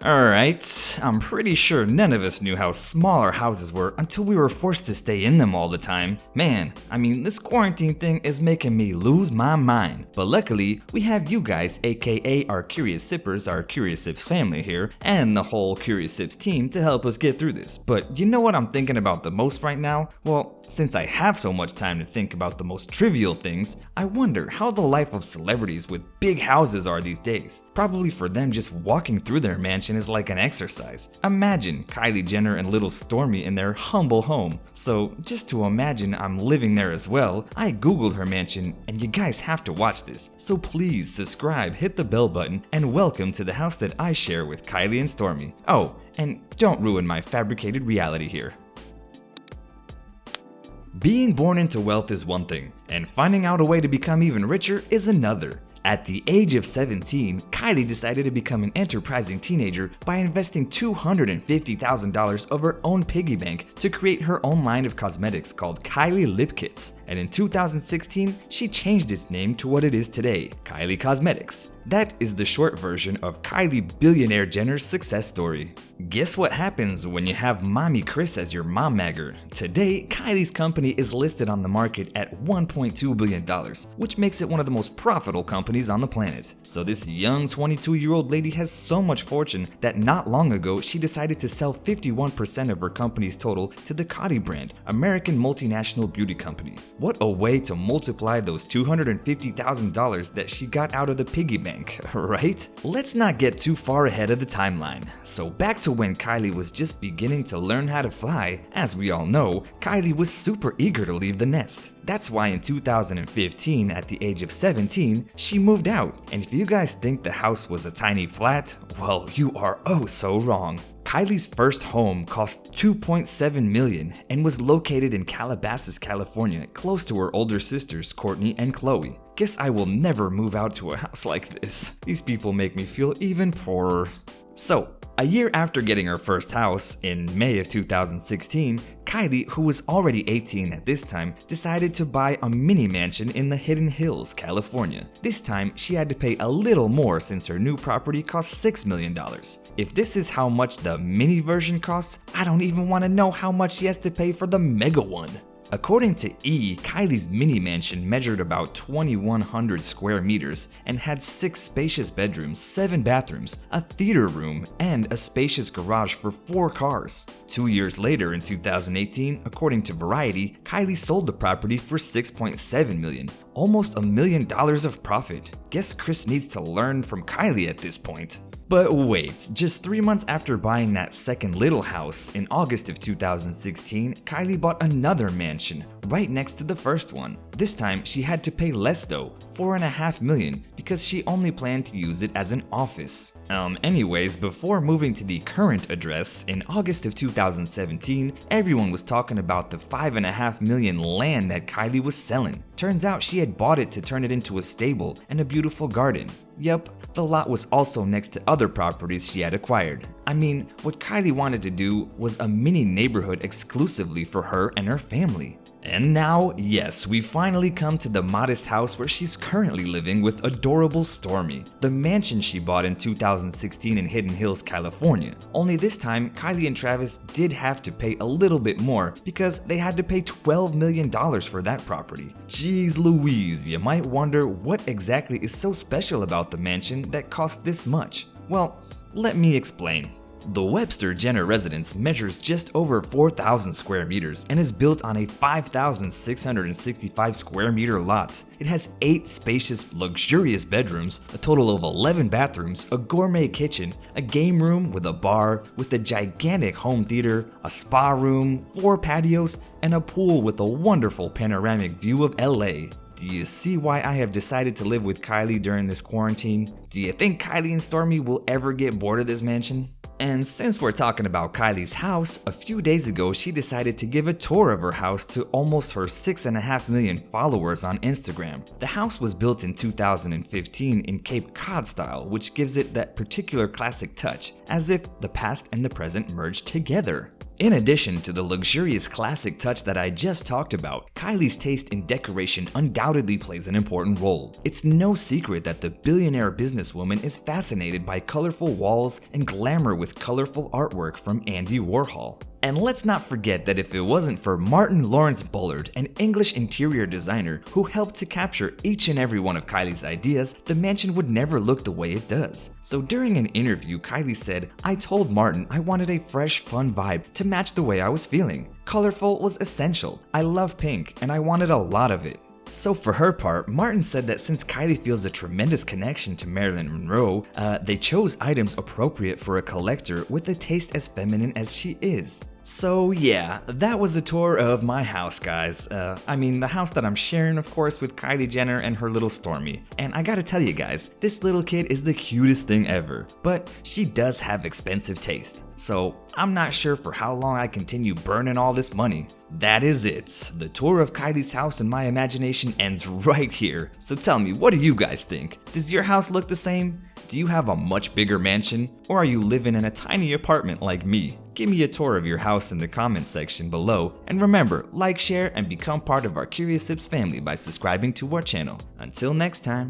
Alright, I'm pretty sure none of us knew how small our houses were until we were forced to stay in them all the time. Man, this quarantine thing is making me lose my mind. But luckily, we have you guys, aka our Curious Sippers, our Curious Sips family here, and the whole Curious Sips team to help us get through this. But you know what I'm thinking about the most right now? Well, since I have so much time to think about the most trivial things, I wonder how the life of celebrities with big houses are these days. Probably for them, just walking through their mansion is like an exercise. Imagine Kylie Jenner and little Stormi in their humble home. So just to imagine I'm living there as well, I googled her mansion, and you guys have to watch this. So please subscribe, hit the bell button, and welcome to the house that I share with Kylie and Stormi. Oh, and don't ruin my fabricated reality here. Being born into wealth is one thing, and finding out a way to become even richer is another. At the age of 17, Kylie decided to become an enterprising teenager by investing $250,000 of her own piggy bank to create her own line of cosmetics called Kylie Lip Kits. And in 2016, she changed its name to what it is today, Kylie Cosmetics. That is the short version of Kylie billionaire Jenner's success story. Guess what happens when you have Mommy Chris as your mom magger? Today, Kylie's company is listed on the market at $1.2 billion, which makes it one of the most profitable companies on the planet. So this young 22-year-old lady has so much fortune that not long ago she decided to sell 51% of her company's total to the Kylie brand, American multinational beauty company. What a way to multiply those $250,000 that she got out of the piggy bank, right? Let's not get too far ahead of the timeline. So back to when Kylie was just beginning to learn how to fly. As we all know, Kylie was super eager to leave the nest. That's why in 2015, at the age of 17, she moved out. And if you guys think the house was a tiny flat, well, you are oh so wrong. Kylie's first home cost $2.7 million and was located in Calabasas, California, close to her older sisters, Courtney and Chloe. Guess I will never move out to a house like this. These people make me feel even poorer. So, a year after getting her first house, in May of 2016, Kylie, who was already 18 at this time, decided to buy a mini mansion in the Hidden Hills, California. This time, she had to pay a little more since her new property cost $6 million. If this is how much the mini version costs, I don't even want to know how much she has to pay for the mega one. According to E, Kylie's mini mansion measured about 2,100 square meters and had 6 spacious bedrooms, 7 bathrooms, a theater room, and a spacious garage for 4 cars. 2 years later, in 2018, according to Variety, Kylie sold the property for $6.7 million, almost $1 million of profit. Guess Chris needs to learn from Kylie at this point. But wait, just 3 months after buying that second little house, in August of 2016, Kylie bought another mansion right next to the first one. This time, she had to pay less though, $4.5 million, because she only planned to use it as an office. Anyways, before moving to the current address, in August of 2017, everyone was talking about the $5.5 million land that Kylie was selling. Turns out she had bought it to turn it into a stable and a beautiful garden. Yep, the lot was also next to other properties she had acquired. What Kylie wanted to do was a mini neighborhood exclusively for her and her family. And now, yes, we finally come to the modest house where she's currently living with adorable Stormi, the mansion she bought in 2016 in Hidden Hills, California. Only this time, Kylie and Travis did have to pay a little bit more because they had to pay $12 million for that property. Jeez Louise, you might wonder what exactly is so special about the mansion that cost this much. Well, let me explain. The Webster Jenner residence measures just over 4,000 square meters and is built on a 5,665 square meter lot. It has 8 spacious, luxurious bedrooms, a total of 11 bathrooms, a gourmet kitchen, a game room with a bar, with a gigantic home theater, a spa room, 4 patios, and a pool with a wonderful panoramic view of LA. Do you see why I have decided to live with Kylie during this quarantine? Do you think Kylie and Stormi will ever get bored of this mansion? And since we're talking about Kylie's house, a few days ago she decided to give a tour of her house to almost her 6.5 million followers on Instagram. The house was built in 2015 in Cape Cod style, which gives it that particular classic touch, as if the past and the present merged together. In addition to the luxurious classic touch that I just talked about, Kylie's taste in decoration undoubtedly plays an important role. It's no secret that the billionaire businesswoman is fascinated by colorful walls and glamour with colorful artwork from Andy Warhol. And let's not forget that if it wasn't for Martin Lawrence Bullard, an English interior designer who helped to capture each and every one of Kylie's ideas, the mansion would never look the way it does. So during an interview, Kylie said, "I told Martin I wanted a fresh, fun vibe to match the way I was feeling. Colorful was essential. I love pink and I wanted a lot of it." So for her part, Martin said that since Kylie feels a tremendous connection to Marilyn Monroe, they chose items appropriate for a collector with a taste as feminine as she is. So yeah, that was a tour of my house, guys. I mean, the house that I'm sharing, of course, with Kylie Jenner and her little Stormi. And I gotta tell you guys, this little kid is the cutest thing ever. But she does have expensive taste. So I'm not sure for how long I continue burning all this money. That is it. The tour of Kylie's house in my imagination ends right here. So tell me, what do you guys think? Does your house look the same? Do you have a much bigger mansion? Or are you living in a tiny apartment like me? Give me a tour of your house in the comments section below. And remember, like, share, and become part of our Curious Sips family by subscribing to our channel. Until next time.